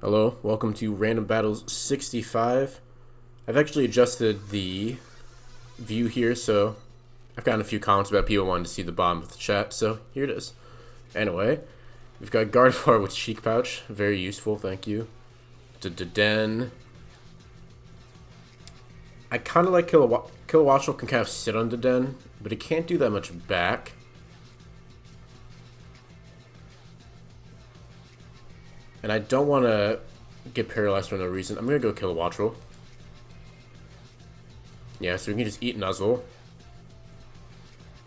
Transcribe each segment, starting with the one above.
Hello, welcome to Random Battles 65. I've actually adjusted the view here, so I've gotten a few comments about people wanting to see the bottom of the chat, so here it is. Anyway, we've got Gardevoir with Cheek Pouch, very useful, thank you. Den. I kind of like Kilowattrel can kind of sit on Den, but it can't do that much back. And I don't want to get paralyzed for no reason. I'm going to go Kilowattrel. Yeah, so we can just eat Nuzzle.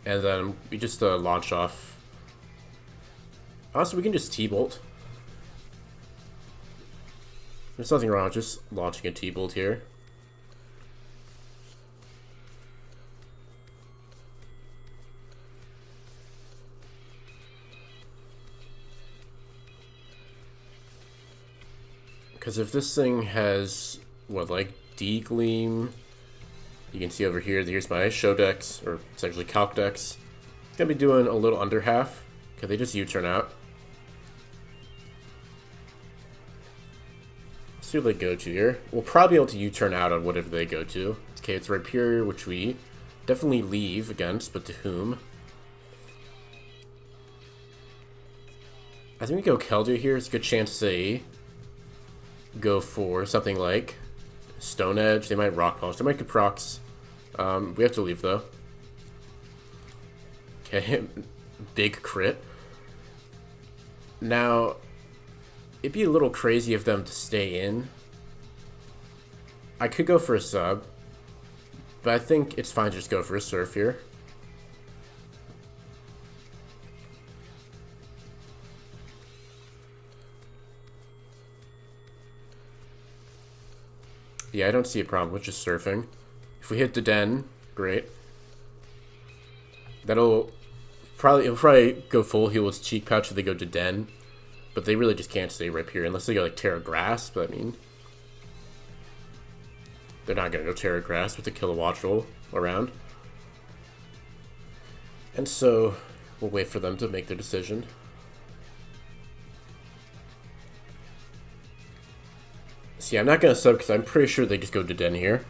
And then we just launch off. Also, we can just T-Bolt. There's nothing wrong with just launching a T-Bolt here. Because if this thing has, what, like D-Gleam, you can see over here, here's my Show Dex, or it's actually Calc Dex. It's going to be doing a little under half. Okay, they just U-turn out. Let's see what they go to here. We'll probably be able to U-turn out on whatever they go to. Okay, it's Rhyperior, which we definitely leave against, but to whom? I think we go Keldeo here. It's a good chance they go for something like Stone Edge. They might Rock Punch. They might Caprox. We have to leave though. Okay, big crit. Now, it'd be a little crazy of them to stay in. I could go for a sub, but I think it's fine to just go for a Surf here. Yeah, I don't see a problem with just surfing. If we hit the Den, great. It'll probably go full heal with Cheek Pouch if they go to Den. But they really just can't stay right here unless they go like Terra Grass, but I mean, they're not gonna go Terra Grass with the Kilowattrel around. And so we'll wait for them to make their decision. See, I'm not gonna sub because I'm pretty sure they just go to Den here.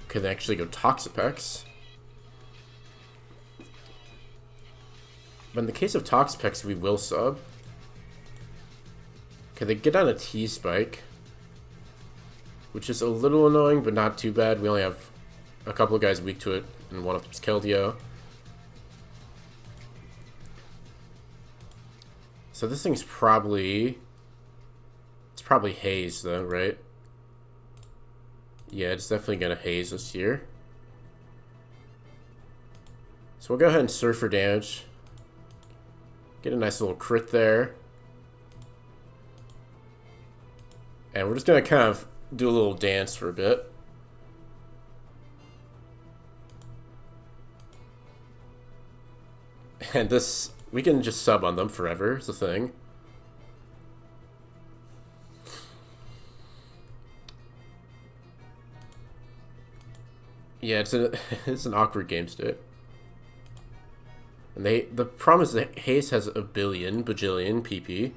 Could they actually go Toxapex? But in the case of Toxapex, we will sub. Okay, they get on a T-Spike, which is a little annoying, but not too bad. We only have a couple of guys weak to it, and one of them is Keldeo. So this thing's probably... It's probably Haze, though, right? Yeah, it's definitely gonna Haze this year. So we'll go ahead and Surf for damage. Get a nice little crit there. And we're just gonna kind of do a little dance for a bit. And this, we can just sub on them forever, is the thing. Yeah, it's an awkward game state. And the problem is that Haze has a bajillion PP.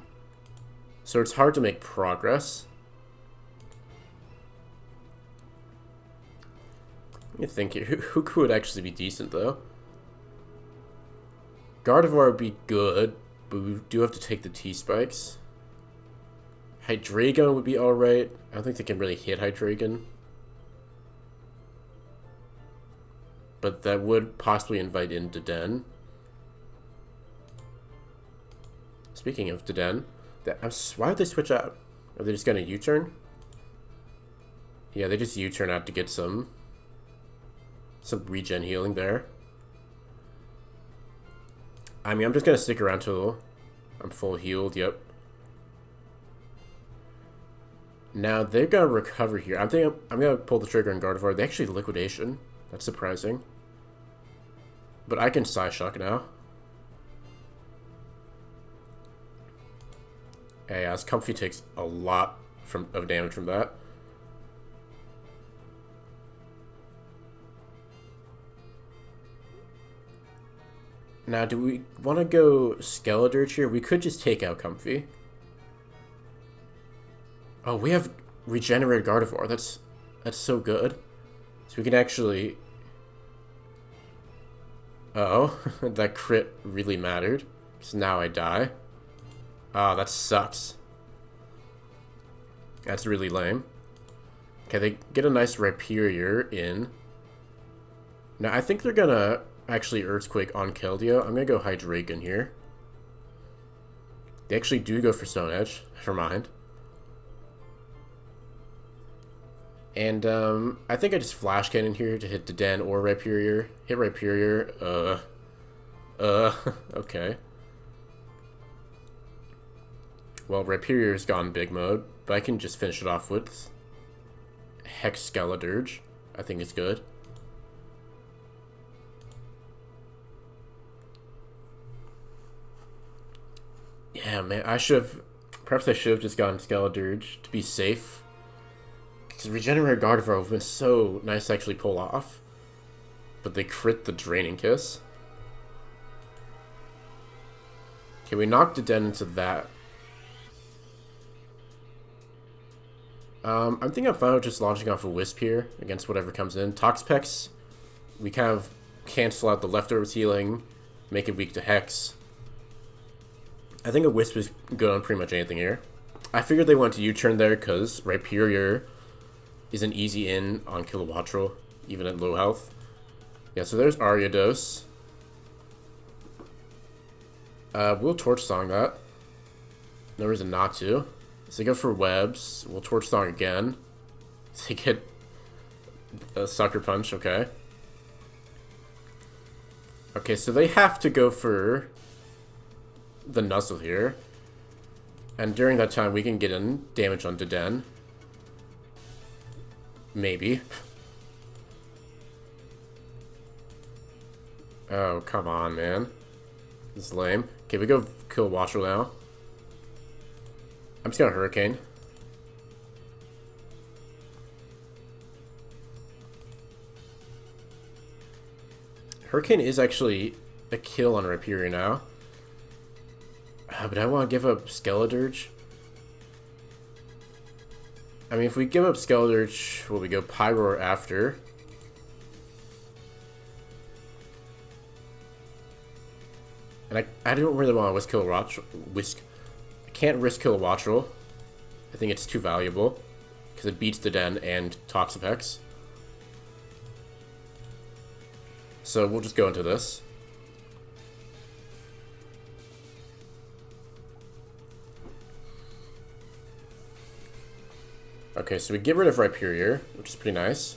So it's hard to make progress. You think who could actually be decent though? Gardevoir would be good, but we do have to take the T-Spikes. Hydreigon would be alright. I don't think they can really hit Hydreigon. But that would possibly invite in Den. Speaking of Den, why would they switch out? Are they just gonna U-turn? Yeah, they just U-turn out to get some regen healing there. I mean, I'm just gonna stick around till I'm full healed. Yep. Now they're gonna recover here. I'm gonna pull the trigger on Gardevoir. They actually liquidation. That's surprising. But I can Psyshock now. Hey, as Comfey takes a lot of damage from that. Now, do we want to go Skeledirge here? We could just take out Comfey. Oh, we have regenerated Gardevoir. That's so good. So we can actually... Uh-oh. That crit really mattered. Because now I die. Oh, that sucks. That's really lame. Okay, they get a nice Rhyperior in. Now, I think they're gonna actually Earthquake on Keldeo. I'm gonna go Hydreigon here. They actually do go for Stone Edge. Never mind. And, I think I just Flash Cannon here to hit Dedenne or Rhyperior. Hit Rhyperior. Okay. Well, Rhyperior's gone big mode, but I can just finish it off with Hex Skeledirge. I think it's good. Yeah, man, perhaps I should have just gotten Skeledirge to be safe. Because Regenerated Gardevoir would have been so nice to actually pull off. But they crit the Draining Kiss. Okay, we knocked Dedenne into that. I'm thinking I'm fine with just launching off a Wisp here against whatever comes in. Toxapex, we kind of cancel out the leftovers healing, make it weak to Hex. I think a Wisp is good on pretty much anything here. I figured they went to U-turn there because Rhyperior is an easy in on Kilowattrel, even at low health. Yeah, so there's Ariados. We'll Torch Song that. No reason not to. So they go for webs. We'll Torch Song again. They get a Sucker Punch, okay. Okay, so they have to go for the Nuzzle here. And during that time, we can get in damage on Dedenne. Maybe. Oh, come on, man. This is lame. Okay, we go kill Watchel now. I'm just gonna Hurricane. Hurricane is actually a kill on Rhyperior now. But I want to give up Skeledirge. I mean, if we give up Skeledirge, will we go Pyroar after? And I don't really want to I can't risk Kilowattrel. I think it's too valuable. Because it beats Dedenne and Toxapex. So we'll just go into this. Okay, so we get rid of Rhyperior, which is pretty nice.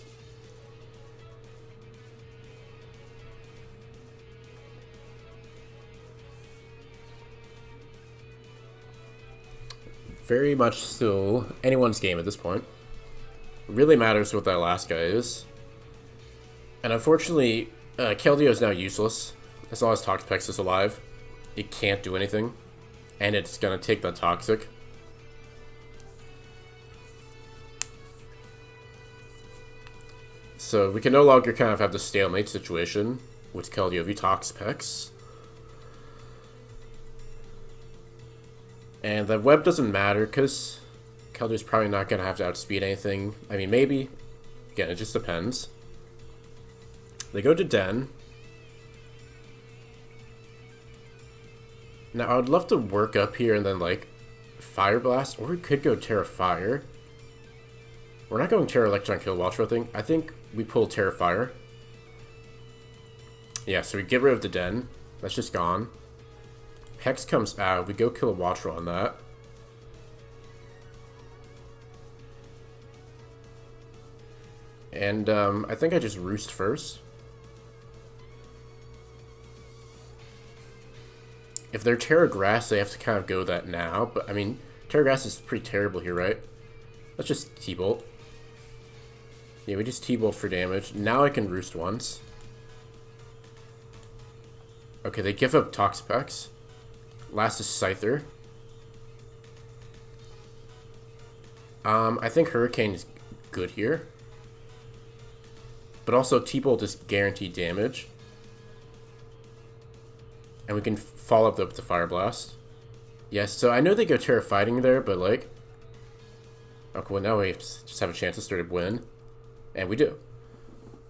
Very much still anyone's game at this point. It really matters what that last guy is. And unfortunately, Keldeo is now useless. As long as Toxapex is alive, it can't do anything. And it's gonna take that Toxic. So we can no longer kind of have the stalemate situation with Keldeo v Toxapex. And the web doesn't matter because Keldeo's probably not going to have to outspeed anything. I mean, maybe. Again, it just depends. They go to Den. Now, I would love to work up here and then, like, Fire Blast. Or we could go Terra Fire. We're not going Terra Electron Kilowattrel, I think we pull Terra Fire. Yeah, so we get rid of the Den. That's just gone. Hex comes out. We go Kilowattrel on that. And I think I just Roost first. If they're Terra Grass, they have to kind of go that now. But, I mean, Terra Grass is pretty terrible here, right? Let's just T-Bolt. Yeah, we just T-Bolt for damage. Now I can Roost once. Okay, they give up Toxapex. Last is Scyther. I think Hurricane is good here. But also T-Bolt is guaranteed damage. And we can follow up with the Fire Blast. Yes, so I know they go Terra Fighting there, but like... Okay, well now we just have a chance to start a win. And we do.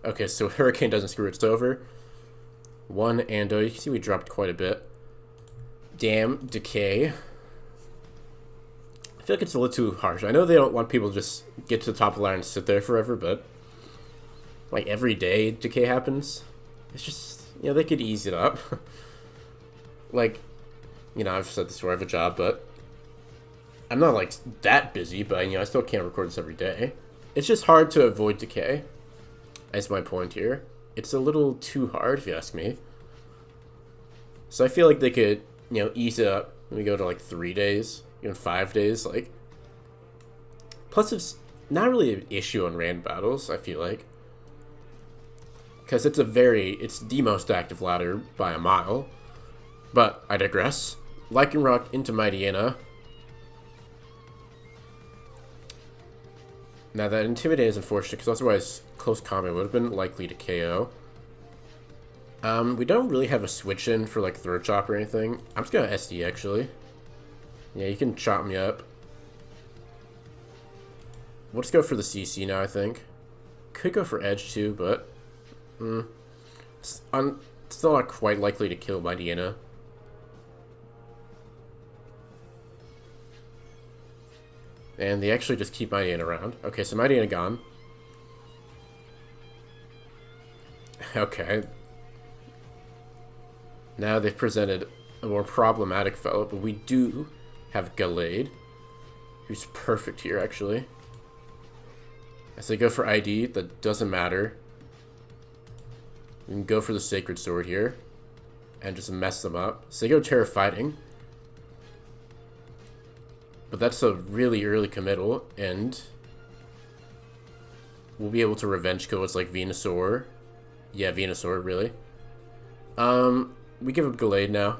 Okay, so Hurricane doesn't screw it, it's over. 1 Ando, you can see we dropped quite a bit. Damn, Decay. I feel like it's a little too harsh. I know they don't want people to just get to the top of the line and sit there forever, but like every day Decay happens. It's just, you know, they could ease it up. Like, you know, I've said this before, I have a job, but I'm not like that busy, but you know, I still can't record this every day. It's just hard to avoid Decay. That's my point here. It's a little too hard, if you ask me. So I feel like they could, you know, ease it up. When we go to like 3 days, even 5 days, like. Plus, it's not really an issue on random battles, I feel like. Because it's the most active ladder by a mile. But I digress. Lycanroc into Mightyena. Now that Intimidate is unfortunate, because otherwise close combat would have been likely to KO. We don't really have a switch in for like Throat Chop or anything. I'm just gonna SD actually. Yeah, you can chop me up. We'll just go for the CC now, I think. Could go for Edge too, but I'm still not quite likely to kill Mightyena. And they actually just keep Mightyena around. Okay, so Mightyena gone. Okay. Now they've presented a more problematic fellow, but we do have Gallade, who's perfect here, actually. As they go for ID, that doesn't matter. We can go for the Sacred Sword here and just mess them up. So they go Terra Fighting. But that's a really early committal, and we'll be able to revenge kill. It's like Venusaur. Yeah, Venusaur, really. We give up Gallade now.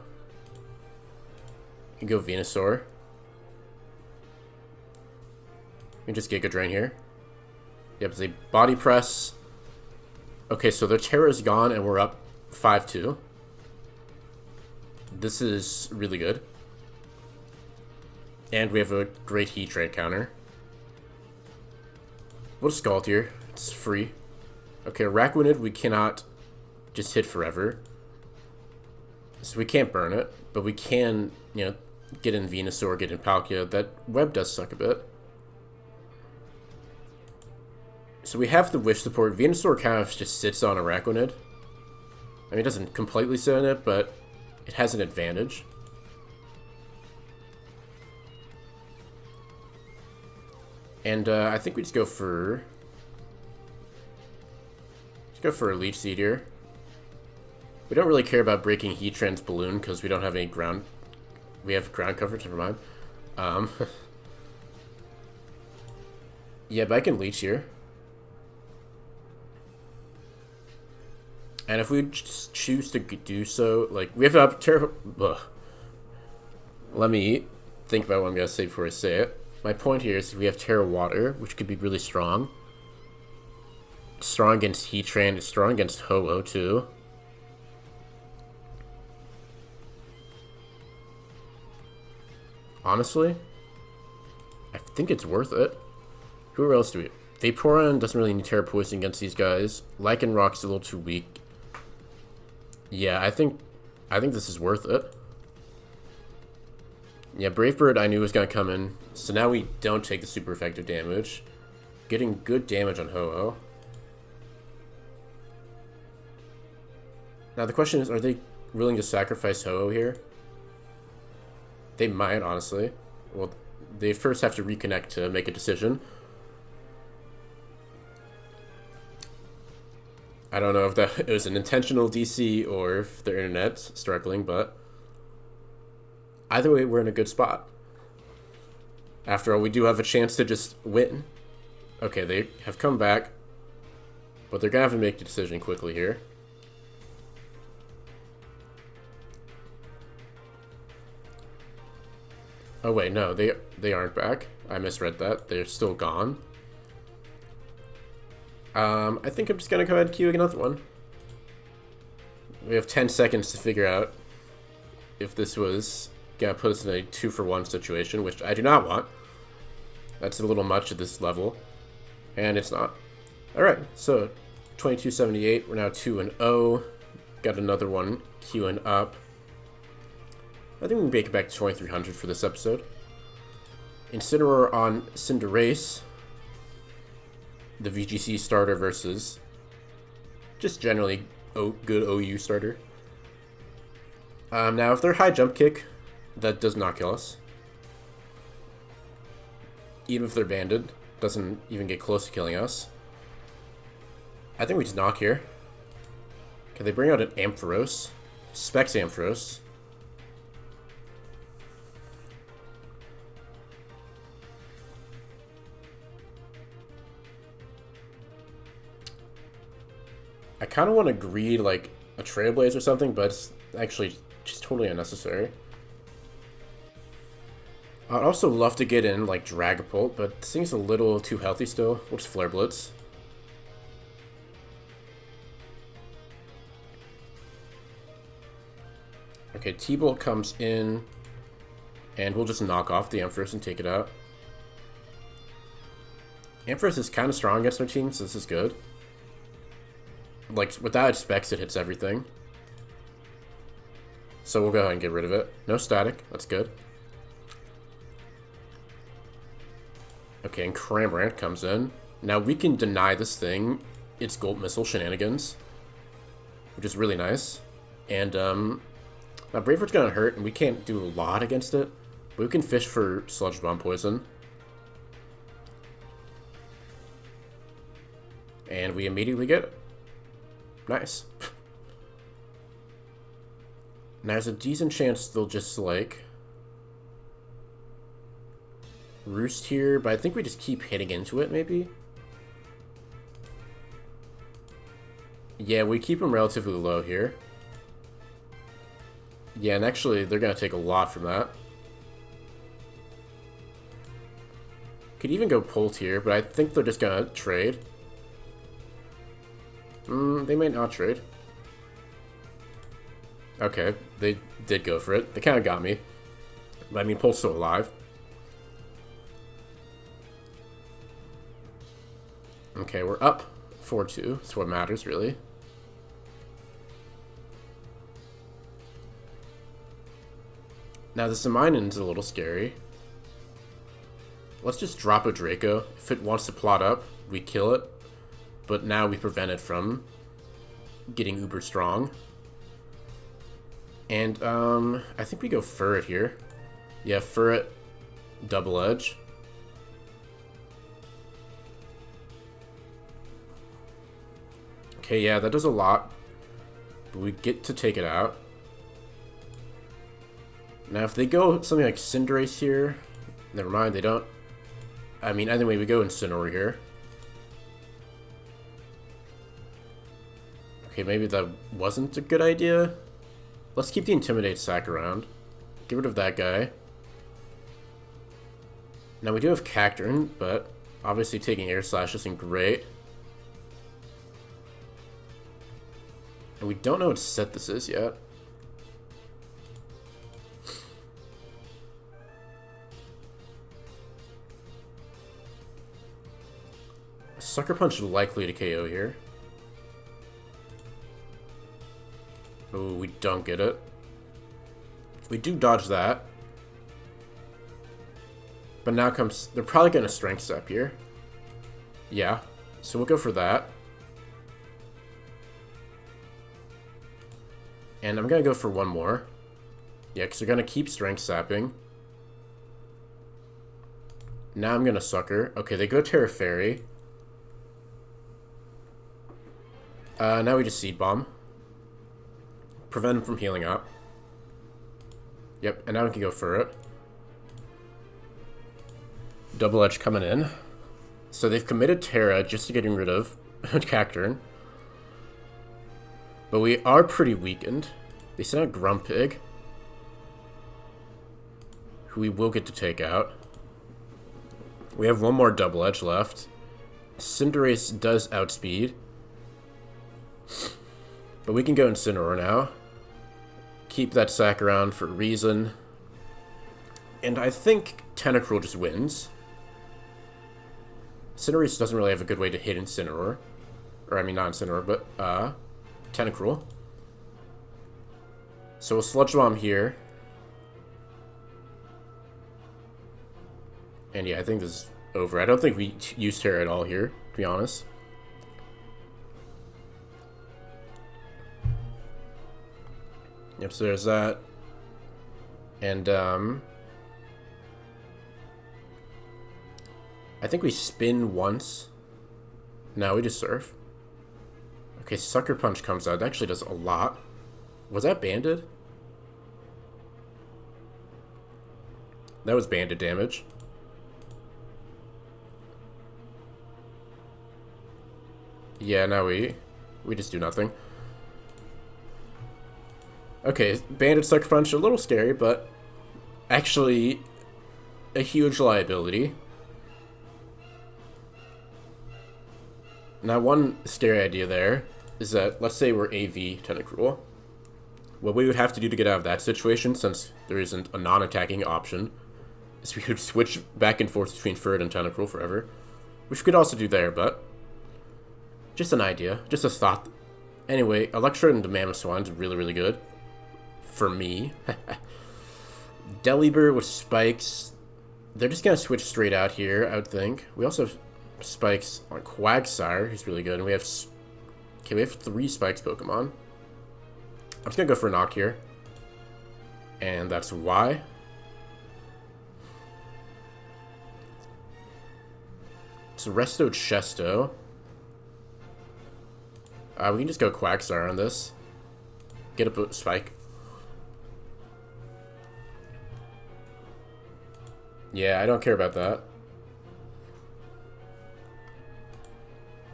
We go Venusaur. We just Giga Drain here. Yep, they Body Press. Okay, so their Terra's gone, and we're up 5-2. This is really good. And we have a great Heatran counter. We'll Scald here. It's free. Okay, Araquanid we cannot just hit forever. So we can't burn it, but we can, you know, get in Venusaur, get in Palkia. That web does suck a bit. So we have the Wish support. Venusaur kind of just sits on Araquanid. I mean, it doesn't completely sit on it, but it has an advantage. And I think we just go for... Let's go for a Leech Seed here. We don't really care about breaking Heatran's balloon because we don't have any ground... We have ground coverage, never mind. Yeah, but I can Leech here. And if we just choose to do so, like, we have to up Terra... Let me think about what I'm going to say before I say it. My point here is we have Terra Water, which could be really strong. It's strong against Heatran, it's strong against Ho-Oh too. Honestly, I think it's worth it. Who else do we... Vaporeon doesn't really need Terra Poison against these guys. Lycanroc's a little too weak. Yeah, I think this is worth it. Yeah, Brave Bird I knew was going to come in. So now we don't take the super effective damage. Getting good damage on Ho-Oh. Now the question is, are they willing to sacrifice Ho-Oh here? They might, honestly. Well, they first have to reconnect to make a decision. I don't know if that it was an intentional DC or if their internet's struggling, but either way, we're in a good spot. After all, we do have a chance to just win. Okay, they have come back, but they're gonna have to make the decision quickly here. Oh wait, no, they aren't back. I misread that. They're still gone. I think I'm just gonna go ahead and queue another one. We have 10 seconds to figure out if this was gonna put us in a 2-for-1 situation, which I do not want. That's a little much at this level. And it's not. Alright, so 2278. We're now 2-0. Got another one queuing up. I think we can make it back to 2300 for this episode. Incineroar on Cinderace. The VGC starter versus just generally good OU starter. Now, if they're high jump kick, that does not kill us. Even if they're banded, doesn't even get close to killing us. I think we just knock here. Okay, they bring out an Ampharos. Specs Ampharos. I kind of want to greed like a Trailblaze or something, but it's actually just totally unnecessary. I'd also love to get in like Dragapult, but this thing's a little too healthy still. We'll just Flare Blitz. Okay, T-Bolt comes in, and we'll just knock off the Ampharos and take it out. Ampharos is kind of strong against our team, so this is good. Like, without specs, it hits everything. So we'll go ahead and get rid of it. No static. That's good. Okay, and Cramorant comes in. Now we can deny this thing its Gold Missile shenanigans, which is really nice. And, now Braveheart's gonna hurt, and we can't do a lot against it. But we can fish for Sludge Bomb Poison. And we immediately get it. Nice. Now, there's a decent chance they'll just, like, roost here, but I think we just keep hitting into it, maybe? Yeah, we keep them relatively low here. Yeah, and actually, they're going to take a lot from that. Could even go Pult here, but I think they're just going to trade. They may not trade. Okay, they did go for it. They kind of got me. But I mean, Pult's still alive. Okay, we're up 4-2. That's what matters, really. Now, the Zamainen's a little scary. Let's just drop a Draco. If it wants to plot up, we kill it. But now we prevent it from getting uber strong. And, I think we go Furret here. Yeah, Furret, Double Edge. Okay, yeah, that does a lot. But we get to take it out. Now, if they go something like Cinderace here, never mind, they don't. I mean, either way, we go Incineroar here. Okay, maybe that wasn't a good idea. Let's keep the Intimidate sack around. Get rid of that guy. Now, we do have Cacturne, but obviously taking Air Slash isn't great. And we don't know what set this is yet. Sucker Punch likely to KO here. Oh, we don't get it. We do dodge that. But now comes... They're probably going to Strength Step here. Yeah. So we'll go for that. And I'm going to go for one more. Yeah, because they're going to keep Strength Sapping. Now I'm going to Sucker. Okay, they go Terra Fairy. Now we just Seed Bomb. Prevent him from healing up. Yep, and now we can go for it. Double Edge coming in. So they've committed Terra just to getting rid of Cacturne. But we are pretty weakened. They sent out Grumpig, who we will get to take out. We have one more Double Edge left. Cinderace does outspeed. But we can go Incineroar now. Keep that sack around for a reason. And I think Tentacruel just wins. Cinderace doesn't really have a good way to hit Incineroar. Or, I mean, not Incineroar, but, Tentacruel. So we'll Sludge Bomb here. And yeah, I think this is over. I don't think we used Terra at all here, to be honest. Yep, so there's that. And, I think we spin once. No, we just Surf. Okay, Sucker Punch comes out. That actually does a lot. Was that banded? That was banded damage. Yeah, now we just do nothing. Okay, banded Sucker Punch, a little scary, but actually a huge liability. Now, one scary idea there is that, let's say we're AV Tentacruel. What we would have to do to get out of that situation, since there isn't a non-attacking option, is we could switch back and forth between Furret and Tentacruel forever. Which we could also do there, but just an idea, just a thought. Anyway, Electrode into Mamoswine is really, really good. For me. Delibird with Spikes. They're just going to switch straight out here, I would think. We also have Spikes on Quagsire, who's really good. And we have... Okay, we have 3 Spikes Pokemon. I'm just going to go for a Knock here. And that's why. So Resto Chesto. We can just go Quagsire on this. Get up a Spike. Yeah, I don't care about that.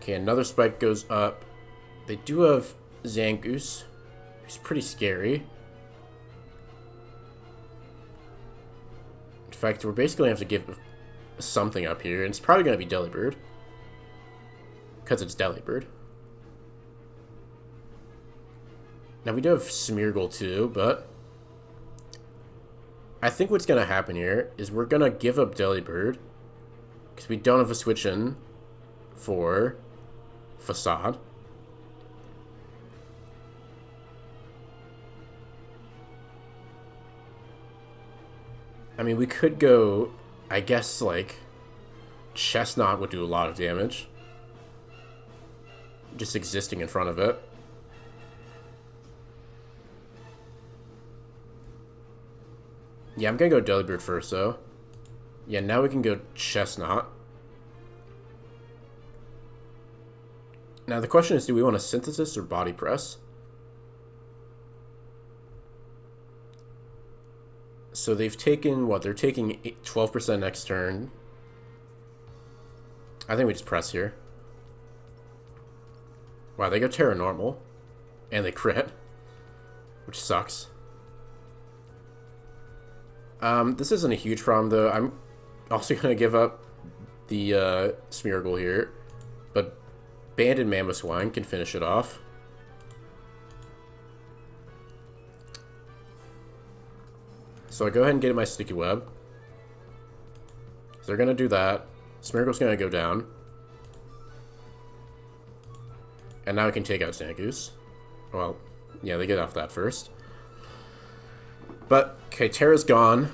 Okay, another Spike goes up. They do have Zangoose, who's pretty scary. In fact, we're basically going to have to give something up here, and it's probably going to be Delibird. Because it's Delibird. Now, we do have Smeargle too, but I think what's going to happen here is we're going to give up Delibird because we don't have a switch in for Facade. I mean, we could go, I guess, like, Chestnut would do a lot of damage. Just existing in front of it. Yeah, I'm gonna go Delibird first, though. Yeah, now we can go Chestnut. Now, the question is, do we want a Synthesis or Body Press? So they've taken, what? They're taking 12% next turn. I think we just press here. Wow, they go Terra Normal. And they crit. Which sucks. This isn't a huge problem, though. I'm also going to give up the Smeargle here. But Banded Mamoswine can finish it off. So I go ahead and get my Sticky Web. So they're going to do that. Smeargle's going to go down. And now I can take out Zangoose. Well, yeah, they get off that first. But, okay, Terra's gone.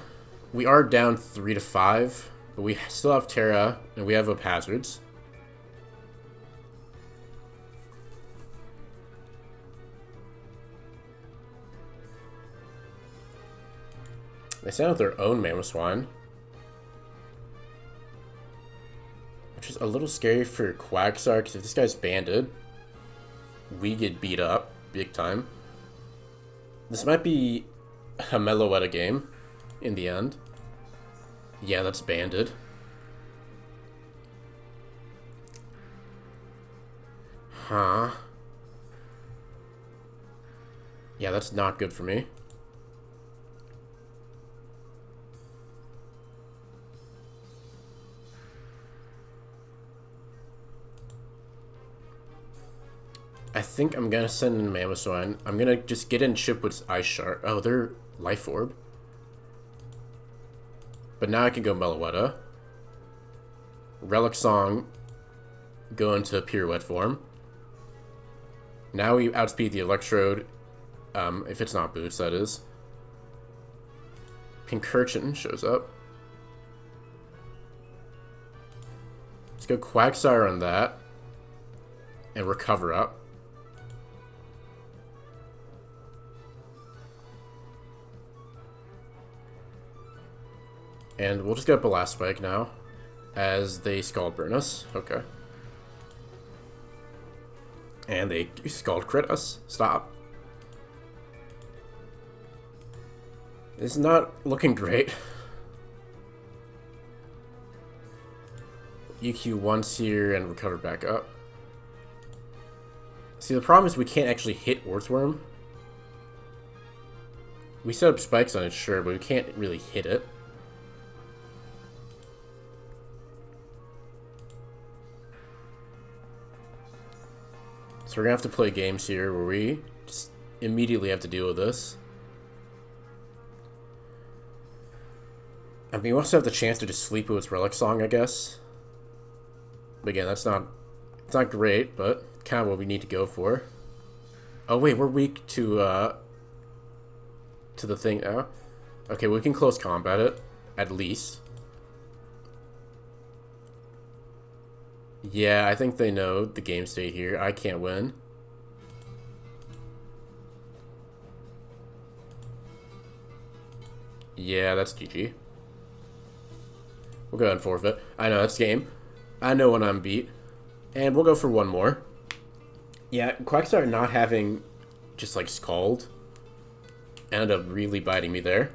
We are down 3-5. But we still have Terra, and we have up Hazards. They sent out their own Mamoswine. Which is a little scary for Quagsire, because if this guy's banded, we get beat up big time. This might be a Meloetta game in the end. Yeah, that's banded. Huh. Yeah, that's not good for me. I think I'm gonna send in Mamoswine. I'm gonna just get in Chipwood's Ice Shard. Oh, they're Life Orb. But now I can go Meloetta. Relic Song go into pirouette form. Now we outspeed the Electrode, if it's not boots, that is. Pincurchin shows up. Let's go Quagsire on that. And recover up. And we'll just get Blast Spike now, as they Scald Burn us. Okay. And they Scald Crit us. Stop. It's not looking great. EQ once here and recover back up. See, the problem is we can't actually hit Orthworm. We set up spikes on it, sure, but we can't really hit it. So we're gonna have to play games here where we just immediately have to deal with this. I mean, we also have the chance to just sleep with its Relic Song, I guess. But again, it's not great, but kind of what we need to go for. Oh wait, we're weak to the thing now. Okay, we can close combat it, at least. Yeah, I think they know the game state here. I can't win. Yeah, that's GG. We'll go ahead and forfeit. I know, that's game. I know when I'm beat. And we'll go for one more. Yeah, Quagsire not having just like Scald ended up really biting me there.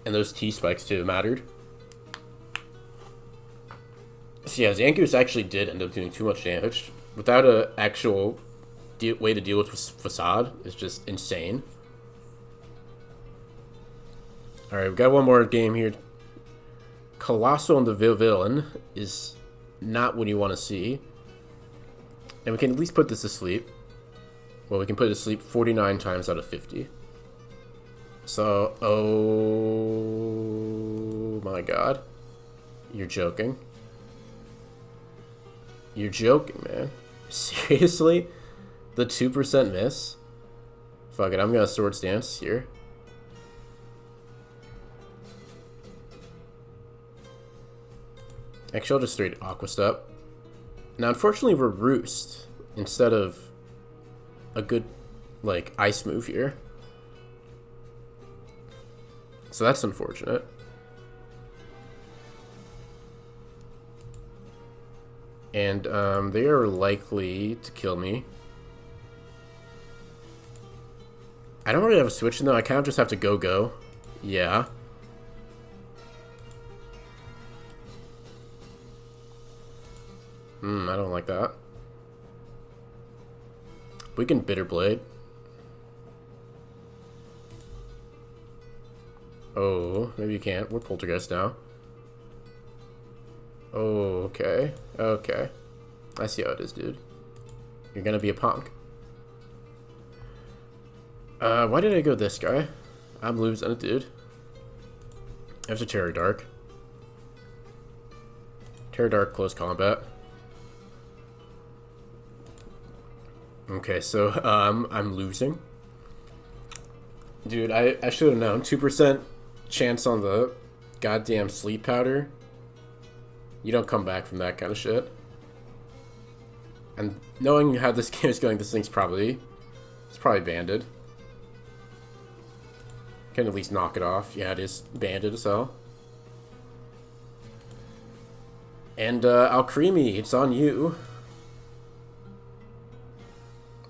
And those T-spikes too mattered. So yeah, Zangoose actually did end up doing too much damage. Without an actual way to deal with Facade, it's just insane. Alright, we've got one more game here. Colossal and the Villain is not what you want to see. And we can at least put this to sleep. Well, we can put it to sleep 49 times out of 50. So, oh my god. You're joking. You're joking, man. Seriously? The 2% miss? Fuck it, I'm gonna Swords Dance here. Actually, I'll just straight Aqua Step. Now, unfortunately, we're Roost instead of a good, like, Ice move here. So that's unfortunate. And they are likely to kill me. I don't really have a switch though. I kind of just have to go. Yeah. I don't like that. We can Bitter Blade. Oh, maybe you can't. We're Poltergeist now. Oh, okay. Okay. I see how it is, dude. You're gonna be a punk. Why did I go this guy? I'm losing it, dude. I have to Terror Dark. Terror Dark, close combat. Okay, so, I'm losing. Dude, I should have known. 2% chance on the goddamn Sleep Powder. You don't come back from that kind of shit. And knowing how this game is going, this thing's probably... It's probably banded. Can at least knock it off. Yeah, it is banded as hell. And, Alcremie, it's on you.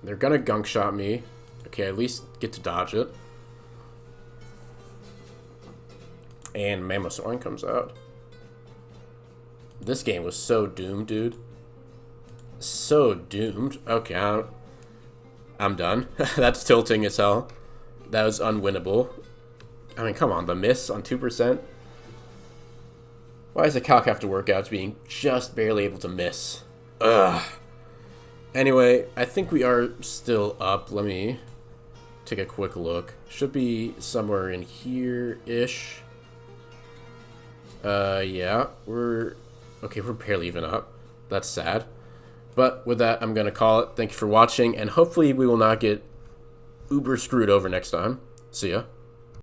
They're gonna Gunk Shot me. Okay, at least get to dodge it. And Mammosaur comes out. This game was so doomed, dude. So doomed. Okay, I'm done. That's tilting as hell. That was unwinnable. I mean, come on, the miss on 2%. Why does the calc have to work out to being just barely able to miss? Ugh. Anyway, I think we are still up. Let me take a quick look. Should be somewhere in here-ish. Yeah, okay, we're barely even up. That's sad. But with that, I'm going to call it. Thank you for watching, and hopefully we will not get uber screwed over next time. See ya.